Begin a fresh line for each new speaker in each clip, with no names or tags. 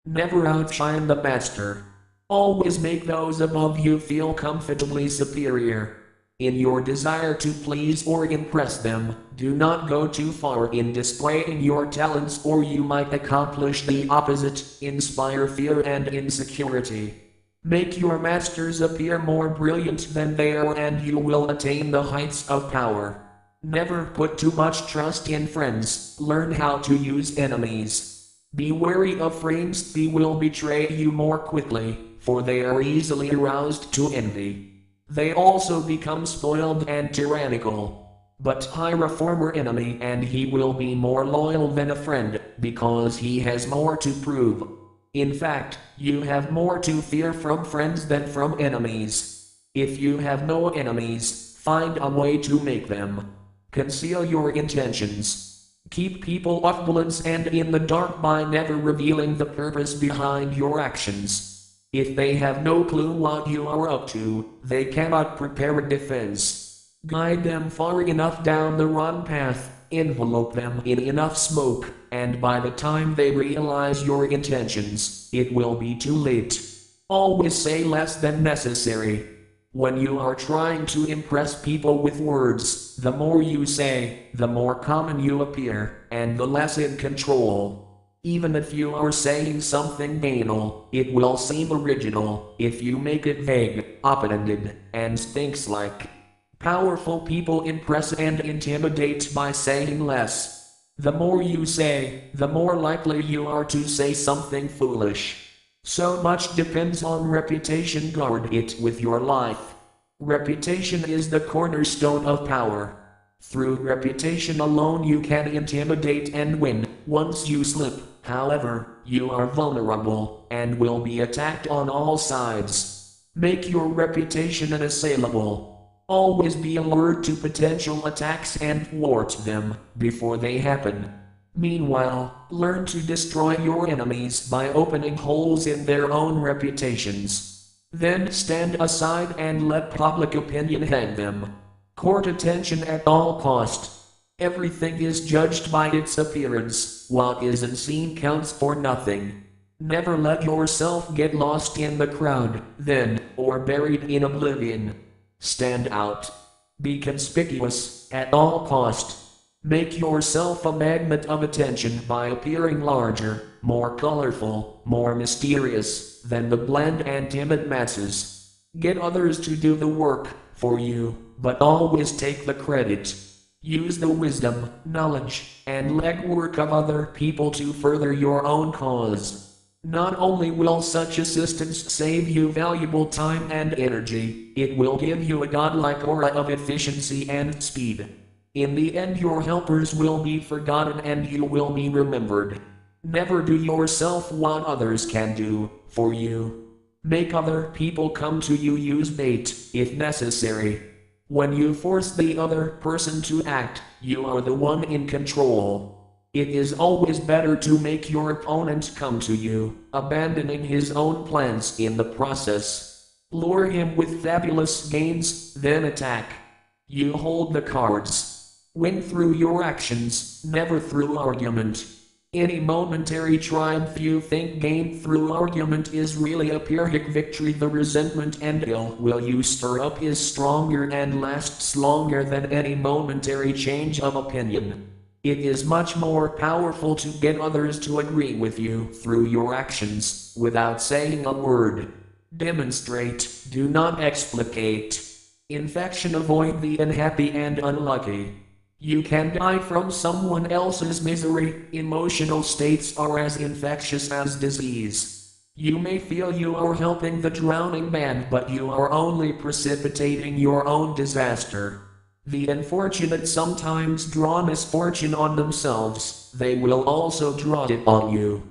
Never outshine the master. Always make those above you feel comfortably superior. In your desire to please or impress them, do not go too far in displaying your talents, or you might accomplish the opposite, inspire fear and insecurity. Make your masters appear more brilliant than they are, and you will attain the heights of power. Never put too much trust in friends, learn how to use enemies. Be wary of friends, they will betray you more quickly, for they are easily aroused to envy. They also become spoiled and tyrannical. But hire a former enemy and he will be more loyal than a friend, because he has more to prove. In fact, you have more to fear from friends than from enemies. If you have no enemies, find a way to make them. Conceal your intentions. Keep people off balance and in the dark by never revealing the purpose behind your actions. If they have no clue what you are up to, they cannot prepare a defense. Guide them far enough down the wrong path, envelope them in enough smoke, and by the time they realize your intentions, it will be too late. Always say less than necessary. When you are trying to impress people with words, the more you say, the more common you appear, and the less in control. Even if you are saying something banal, it will seem original if you make it vague, open-ended, and sphinx-like. Powerful people impress and intimidate by saying less. The more you say, the more likely you are to say something foolish. So much depends on reputation. Guard it with your life. Reputation is the cornerstone of power. Through reputation alone you can intimidate and win. Once you slip, however, you are vulnerable, and will be attacked on all sides. Make your reputation unassailable. Always be alert to potential attacks and thwart them before they happen. Meanwhile, learn to destroy your enemies by opening holes in their own reputations. Then stand aside and let public opinion hang them. Court attention at all cost. Everything is judged by its appearance, what isn't seen counts for nothing. Never let yourself get lost in the crowd, then, or buried in oblivion. Stand out. Be conspicuous, at all cost. Make yourself a magnet of attention by appearing larger, more colorful, more mysterious, than the bland and timid masses. Get others to do the work for you, but always take the credit. Use the wisdom, knowledge, and legwork of other people to further your own cause. Not only will such assistance save you valuable time and energy, it will give you a godlike aura of efficiency and speed. In the end, your helpers will be forgotten and you will be remembered. Never do yourself what others can do for you. Make other people come to you. Use bait, if necessary. When you force the other person to act, you are the one in control. It is always better to make your opponent come to you, abandoning his own plans in the process. Lure him with fabulous gains, then attack. You hold the cards. Win through your actions, never through argument. Any momentary triumph you think gained through argument is really a Pyrrhic victory. The resentment and ill will you stir up is stronger and lasts longer than any momentary change of opinion. It is much more powerful to get others to agree with you through your actions, without saying a word. Demonstrate, do not explicate. Infection. Avoid the unhappy and unlucky. You can die from someone else's misery. Emotional states are as infectious as disease. You may feel you are helping the drowning man, but you are only precipitating your own disaster. The unfortunate sometimes draw misfortune on themselves, they will also draw it on you.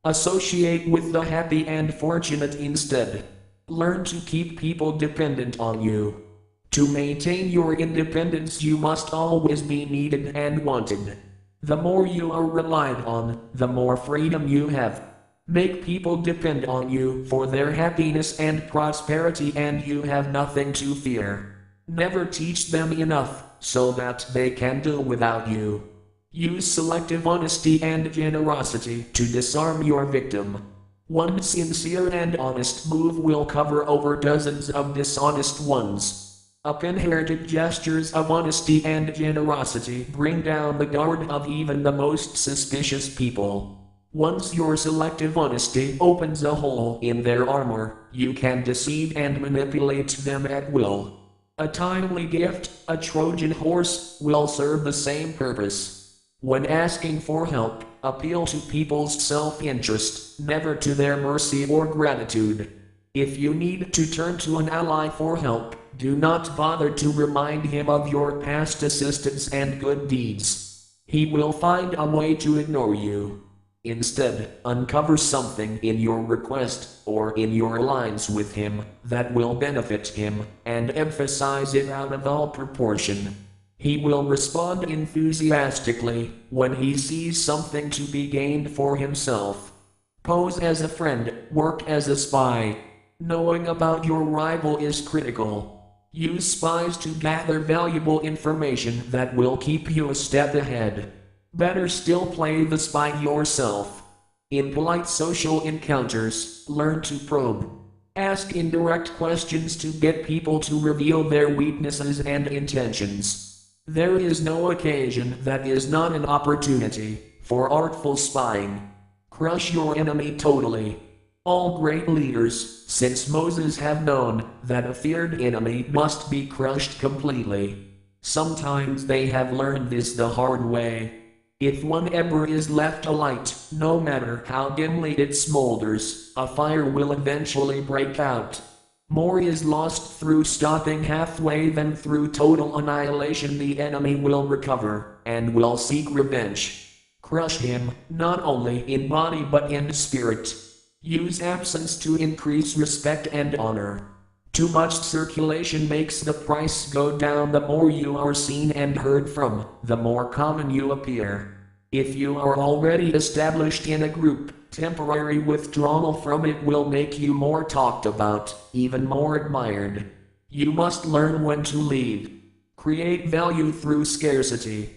Associate with the happy and fortunate instead. Learn to keep people dependent on you. To maintain your independence, you must always be needed and wanted. The more you are relied on, the more freedom you have. Make people depend on you for their happiness and prosperity, and you have nothing to fear. Never teach them enough, so that they can do without you. Use selective honesty and generosity to disarm your victim. One sincere and honest move will cover over dozens of dishonest ones. Up inherited gestures of honesty and generosity bring down the guard of even the most suspicious people. Once your selective honesty opens a hole in their armor, you can deceive and manipulate them at will. A timely gift, a Trojan horse, will serve the same purpose. When asking for help, appeal to people's self-interest, never to their mercy or gratitude. If you need to turn to an ally for help, do not bother to remind him of your past assistance and good deeds. He will find a way to ignore you. Instead, uncover something in your request, or in your alliance with him, that will benefit him, and emphasize it out of all proportion. He will respond enthusiastically when he sees something to be gained for himself. Pose as a friend, work as a spy. Knowing about your rival is critical. Use spies to gather valuable information that will keep you a step ahead. Better still, play the spy yourself. In polite social encounters, learn to probe. Ask indirect questions to get people to reveal their weaknesses and intentions. There is no occasion that is not an opportunity for artful spying. Crush your enemy totally. All great leaders, since Moses, have known that a feared enemy must be crushed completely. Sometimes they have learned this the hard way. If one ember is left alight, no matter how dimly it smolders, a fire will eventually break out. More is lost through stopping halfway than through total annihilation. The enemy will recover, and will seek revenge. Crush him, not only in body but in spirit. Use absence to increase respect and honor. Too much circulation makes the price go down. The more you are seen and heard from, the more common you appear. If you are already established in a group, temporary withdrawal from it will make you more talked about, even more admired. You must learn when to leave. Create value through scarcity.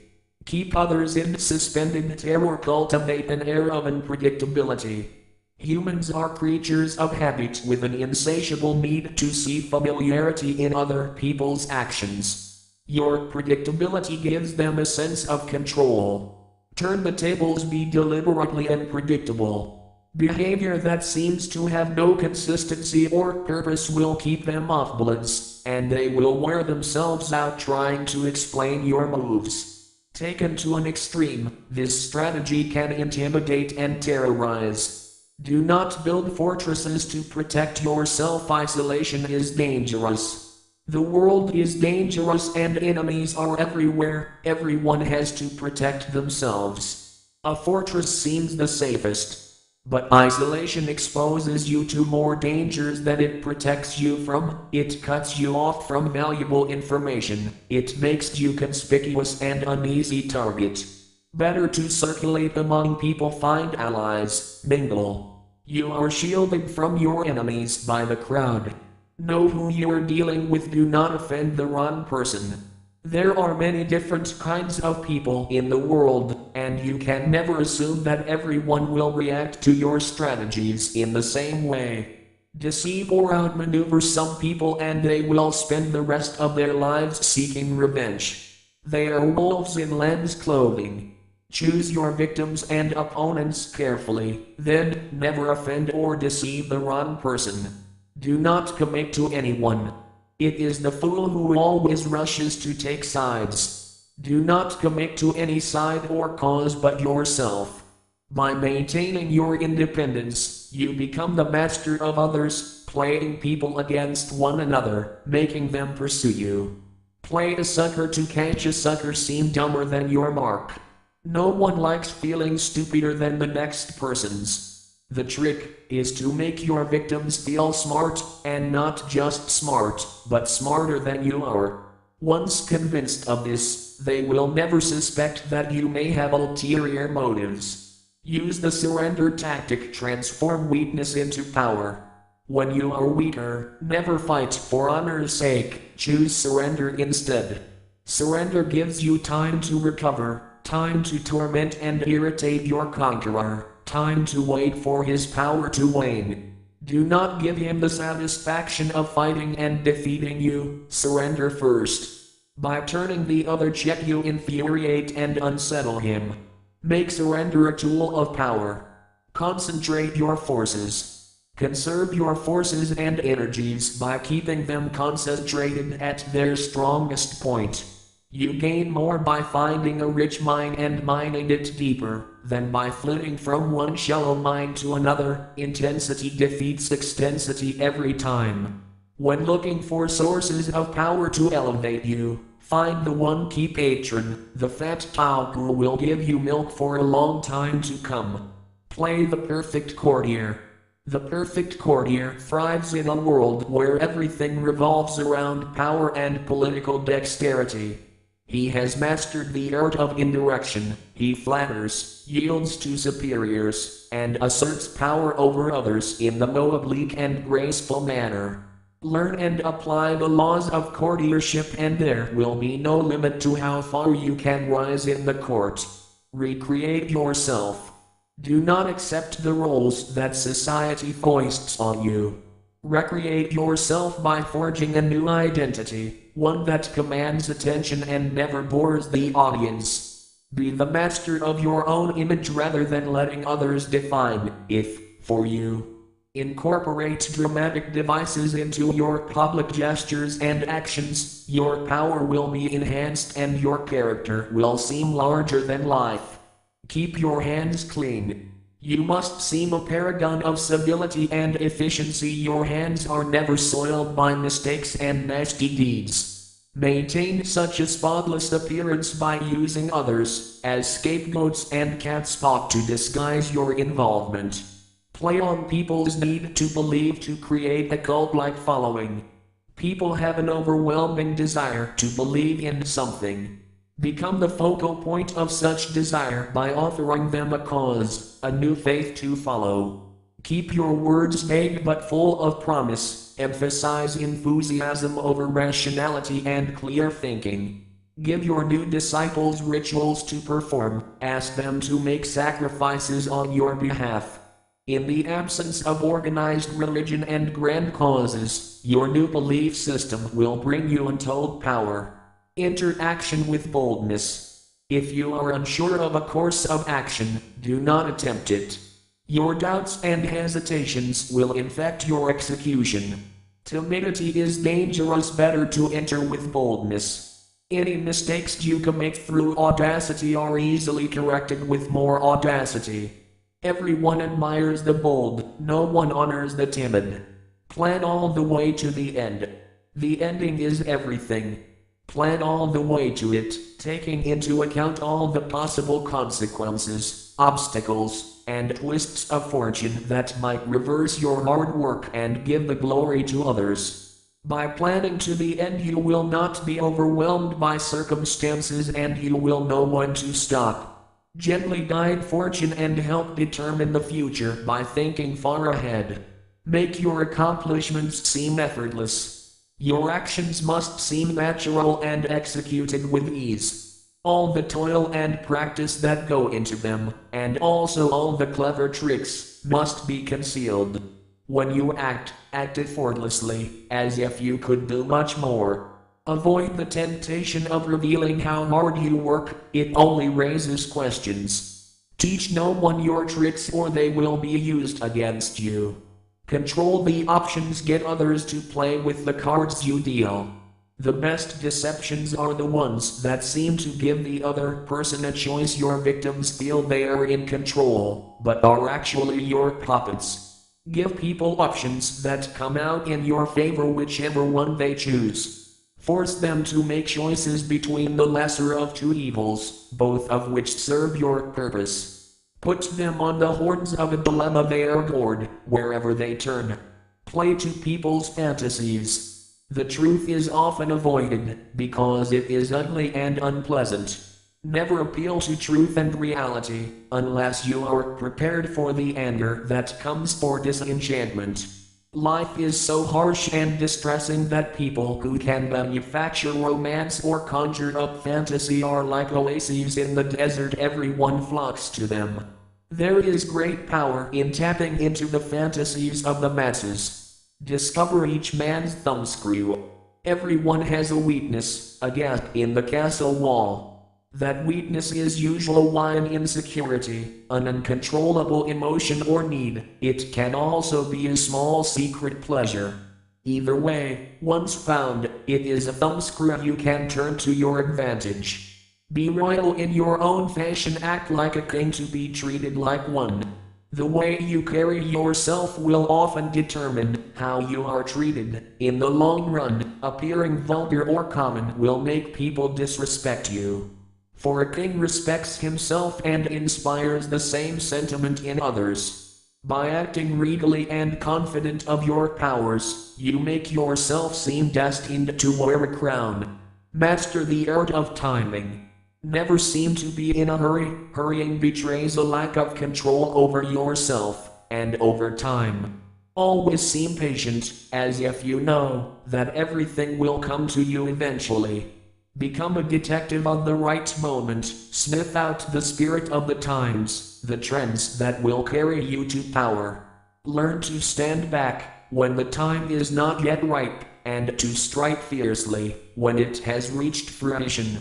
Keep others in suspended terror. Cultivate an air of unpredictability. Humans are creatures of habit with an insatiable need to see familiarity in other people's actions. Your predictability gives them a sense of control. Turn the tables, be deliberately unpredictable. Behavior that seems to have no consistency or purpose will keep them off balance, and they will wear themselves out trying to explain your moves. Taken to an extreme, this strategy can intimidate and terrorize. Do not build fortresses to protect yourself. Isolation is dangerous. The world is dangerous and enemies are everywhere. Everyone has to protect themselves. A fortress seems the safest, but isolation exposes you to more dangers than it protects you from. It cuts you off from valuable information. It makes you conspicuous and an easy target. Better to circulate among people, find allies, mingle. You are shielded from your enemies by the crowd. Know who you are dealing with. Do not offend the wrong person. There are many different kinds of people in the world, and you can never assume that everyone will react to your strategies in the same way. Deceive or outmaneuver some people and they will spend the rest of their lives seeking revenge. They are wolves in lamb's clothing. Choose your victims and opponents carefully, then never offend or deceive the wrong person. Do not commit to anyone. It is the fool who always rushes to take sides. Do not commit to any side or cause but yourself. By maintaining your independence, you become the master of others, playing people against one another, making them pursue you. Play a sucker to catch a sucker. Seem dumber than your mark. No one likes feeling stupider than the next person's. The trick is to make your victims feel smart, and not just smart, but smarter than you are. Once convinced of this, they will never suspect that you may have ulterior motives. Use the surrender tactic. Transform weakness into power. When you are weaker, never fight for honor's sake. Choose surrender instead. Surrender gives you time to recover. Time to torment and irritate your conqueror, time to wait for his power to wane. Do not give him the satisfaction of fighting and defeating you, surrender first. By turning the other cheek you infuriate and unsettle him. Make surrender a tool of power. Concentrate your forces. Conserve your forces and energies by keeping them concentrated at their strongest point. You gain more by finding a rich mine and mining it deeper, than by flitting from one shallow mine to another. Intensity defeats extensity every time. When looking for sources of power to elevate you, find the one key patron. The fat cow who will give you milk for a long time to come. Play the perfect courtier. The perfect courtier thrives in a world where everything revolves around power and political dexterity. He has mastered the art of indirection. He flatters, yields to superiors, and asserts power over others in the most oblique and graceful manner. Learn and apply the laws of courtiership, and there will be no limit to how far you can rise in the court. Recreate yourself. Do not accept the roles that society foists on you. Recreate yourself by forging a new identity, one that commands attention and never bores the audience. Be the master of your own image rather than letting others define it for you. Incorporate dramatic devices into your public gestures and actions. Your power will be enhanced and your character will seem larger than life. Keep your hands clean. You must seem a paragon of civility and efficiency. Your hands are never soiled by mistakes and nasty deeds. Maintain such a spotless appearance by using others as scapegoats and catspot to disguise your involvement. Play on people's need to believe to create a cult-like following. People have an overwhelming desire to believe in something. Become the focal point of such desire by offering them a cause, a new faith to follow. Keep your words vague but full of promise. Emphasize enthusiasm over rationality and clear thinking. Give your new disciples rituals to perform. Ask them to make sacrifices on your behalf. In the absence of organized religion and grand causes, your new belief system will bring you untold power. Enter action with boldness. If you are unsure of a course of action, do not attempt it. Your doubts and hesitations will infect your execution. Timidity is dangerous, better to enter with boldness. Any mistakes you commit through audacity are easily corrected with more audacity. Everyone admires the bold, no one honors the timid. Plan all the way to the end. The ending is everything. Plan all the way to it, taking into account all the possible consequences, obstacles, and twists of fortune that might reverse your hard work and give the glory to others. By planning to the end, you will not be overwhelmed by circumstances and you will know when to stop. Gently guide fortune and help determine the future by thinking far ahead. Make your accomplishments seem effortless. Your actions must seem natural and executed with ease. All the toil and practice that go into them, and also all the clever tricks, must be concealed. When you act, act effortlessly, as if you could do much more. Avoid the temptation of revealing how hard you work, it only raises questions. Teach no one your tricks or they will be used against you. Control the options, get others to play with the cards you deal. The best deceptions are the ones that seem to give the other person a choice. Your victims feel they are in control, but are actually your puppets. Give people options that come out in your favor, whichever one they choose. Force them to make choices between the lesser of two evils, both of which serve your purpose. Put them on the horns of a dilemma, they are gored, wherever they turn. Play to people's fantasies. The truth is often avoided, because it is ugly and unpleasant. Never appeal to truth and reality, unless you are prepared for the anger that comes for disenchantment. Life is so harsh and distressing that people who can manufacture romance or conjure up fantasy are like oases in the desert. Everyone flocks to them. There is great power in tapping into the fantasies of the masses. Discover each man's thumbscrew. Everyone has a weakness, a gap in the castle wall. That weakness is usually an insecurity, an uncontrollable emotion or need. It can also be a small secret pleasure. Either way, once found, it is a thumbscrew you can turn to your advantage. Be royal in your own fashion, act like a king to be treated like one. The way you carry yourself will often determine how you are treated. In the long run, appearing vulgar or common will make people disrespect you. For a king respects himself and inspires the same sentiment in others. By acting regally and confident of your powers, you make yourself seem destined to wear a crown. Master the art of timing. Never seem to be in a hurry. Hurrying betrays a lack of control over yourself and over time. Always seem patient, as if you know that everything will come to you eventually. Become a detective of the right moment. Sniff out the spirit of the times, the trends that will carry you to power. Learn to stand back when the time is not yet ripe, and to strike fiercely when it has reached fruition.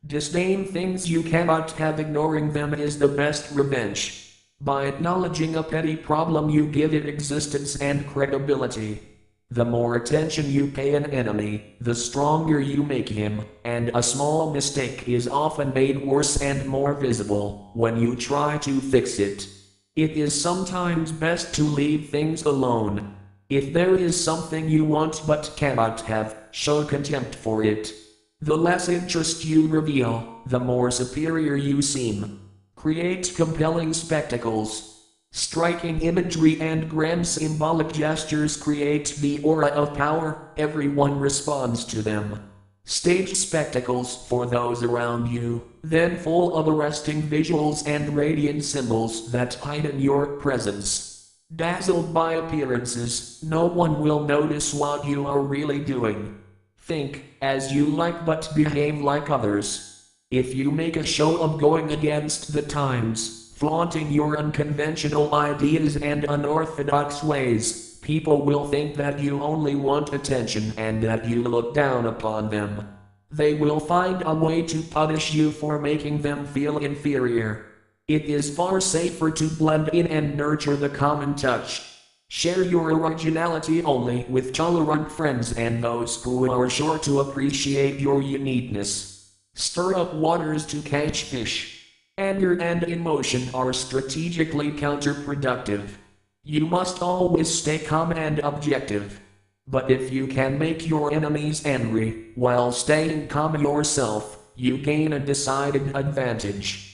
Disdain things you cannot have. Ignoring them is the best revenge. By acknowledging a petty problem, you give it existence and credibility. The more attention you pay an enemy, the stronger you make him, and a small mistake is often made worse and more visible when you try to fix it. It is sometimes best to leave things alone. If there is something you want but cannot have, show contempt for it. The less interest you reveal, the more superior you seem. Create compelling spectacles. Striking imagery and grand symbolic gestures create the aura of power. Everyone responds to them. Stage spectacles for those around you, then full of arresting visuals and radiant symbols that heighten your presence. Dazzled by appearances, no one will notice what you are really doing. Think as you like but behave like others. If you make a show of going against the times, flaunting your unconventional ideas and unorthodox ways, people will think that you only want attention and that you look down upon them. They will find a way to punish you for making them feel inferior. It is far safer to blend in and nurture the common touch. Share your originality only with tolerant friends and those who are sure to appreciate your uniqueness. Stir up waters to catch fish. Anger and emotion are strategically counterproductive. You must always stay calm and objective. But if you can make your enemies angry while staying calm yourself, you gain a decided advantage.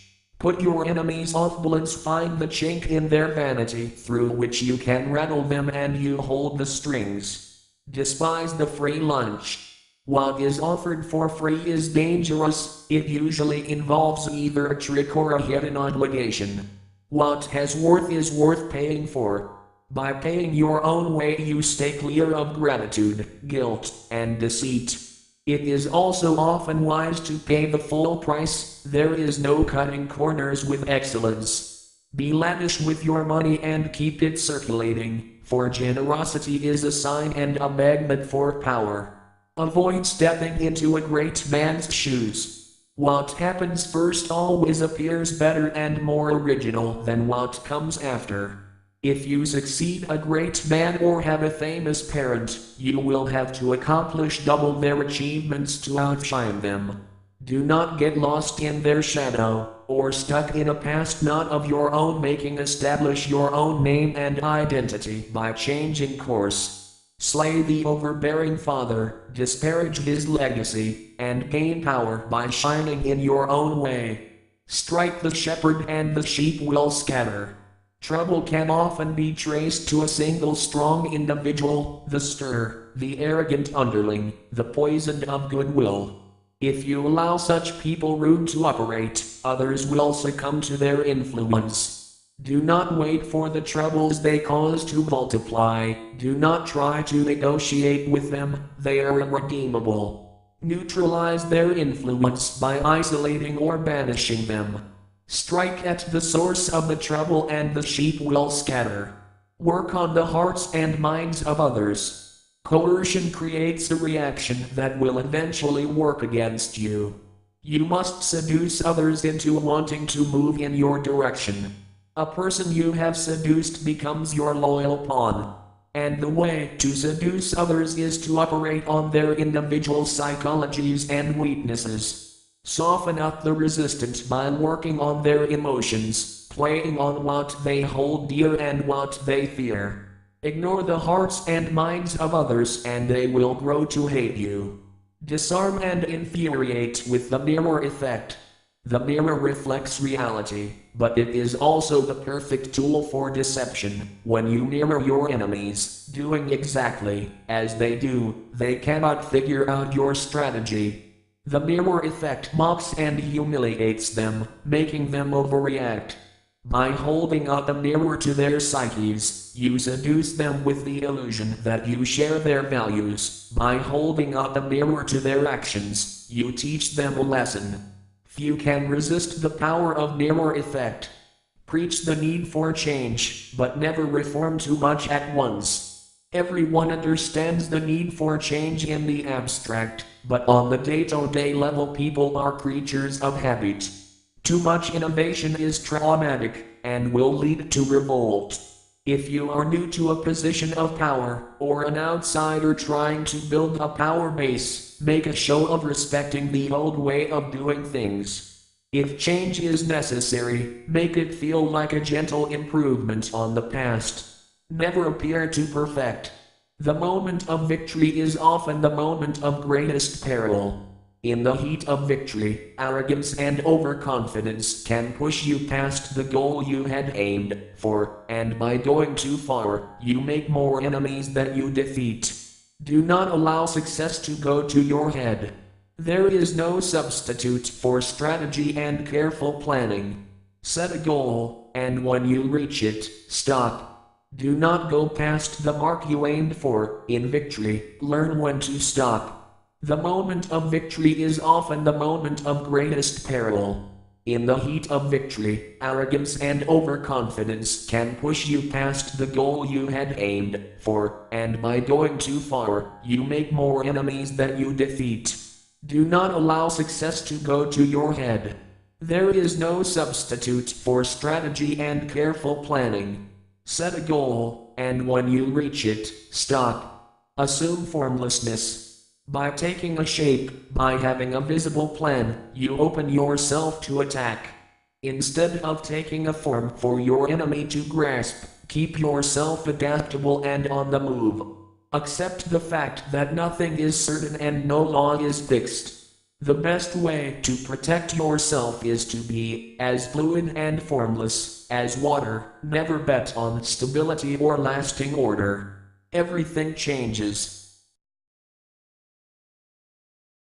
Put your enemies off balance, find the chink in their vanity through which you can rattle them, and you hold the strings. Despise the free lunch. What is offered for free is dangerous. It usually involves either a trick or a hidden obligation. What has worth is worth paying for. By paying your own way, you stay clear of gratitude, guilt, and deceit. It is also often wise to pay the full price. There is no cutting corners with excellence. Be lavish with your money and keep it circulating, for generosity is a sign and a magnet for power. Avoid stepping into a great man's shoes. What happens first always appears better and more original than what comes after. If you succeed a great man or have a famous parent, you will have to accomplish double their achievements to outshine them. Do not get lost in their shadow, or stuck in a past not of your own making. Establish your own name and identity by changing course. Slay the overbearing father, disparage his legacy, and gain power by shining in your own way. Strike the shepherd and the sheep will scatter. Trouble can often be traced to a single strong individual, the stir, the arrogant underling, the poison of goodwill. If you allow such people room to operate, others will succumb to their influence. Do not wait for the troubles they cause to multiply. Do not try to negotiate with them, they are irredeemable. Neutralize their influence by isolating or banishing them. Strike at the source of the trouble and the sheep will scatter. Work on the hearts and minds of others. Coercion creates a reaction that will eventually work against you. You must seduce others into wanting to move in your direction. A person you have seduced becomes your loyal pawn. And the way to seduce others is to operate on their individual psychologies and weaknesses. Soften up the resistant by working on their emotions, playing on what they hold dear and what they fear. Ignore the hearts and minds of others and they will grow to hate you. Disarm and infuriate with the mirror effect. The mirror reflects reality, but it is also the perfect tool for deception. When you mirror your enemies, doing exactly as they do, they cannot figure out your strategy. The mirror effect mocks and humiliates them, making them overreact. By holding out a mirror to their psyches, you seduce them with the illusion that you share their values. By holding out a mirror to their actions, you teach them a lesson. Few can resist the power of mirror effect. Preach the need for change, but never reform too much at once. Everyone understands the need for change in the abstract, but on the day-to-day level people are creatures of habit. Too much innovation is traumatic, and will lead to revolt. If you are new to a position of power, or an outsider trying to build a power base, make a show of respecting the old way of doing things. If change is necessary, make it feel like a gentle improvement on the past. Never appear to perfect. The moment of victory is often the moment of greatest peril. In the heat of victory, arrogance and overconfidence can push you past the goal you had aimed for, and by going too far, you make more enemies than you defeat. Do not allow success to go to your head. There is no substitute for strategy and careful planning. Set a goal, and when you reach it, stop. Do not go past the mark you aimed for. In victory, learn when to stop. The moment of victory is often the moment of greatest peril. In the heat of victory, arrogance and overconfidence can push you past the goal you had aimed for, and by going too far, you make more enemies than you defeat. Do not allow success to go to your head. There is no substitute for strategy and careful planning. Set a goal, and when you reach it, stop. Assume formlessness. By taking a shape, by having a visible plan, you open yourself to attack. Instead of taking a form for your enemy to grasp, keep yourself adaptable and on the move. Accept the fact that nothing is certain and no law is fixed. The best way to protect yourself is to be as fluid and formless as water. Never bet on stability or lasting order. Everything changes.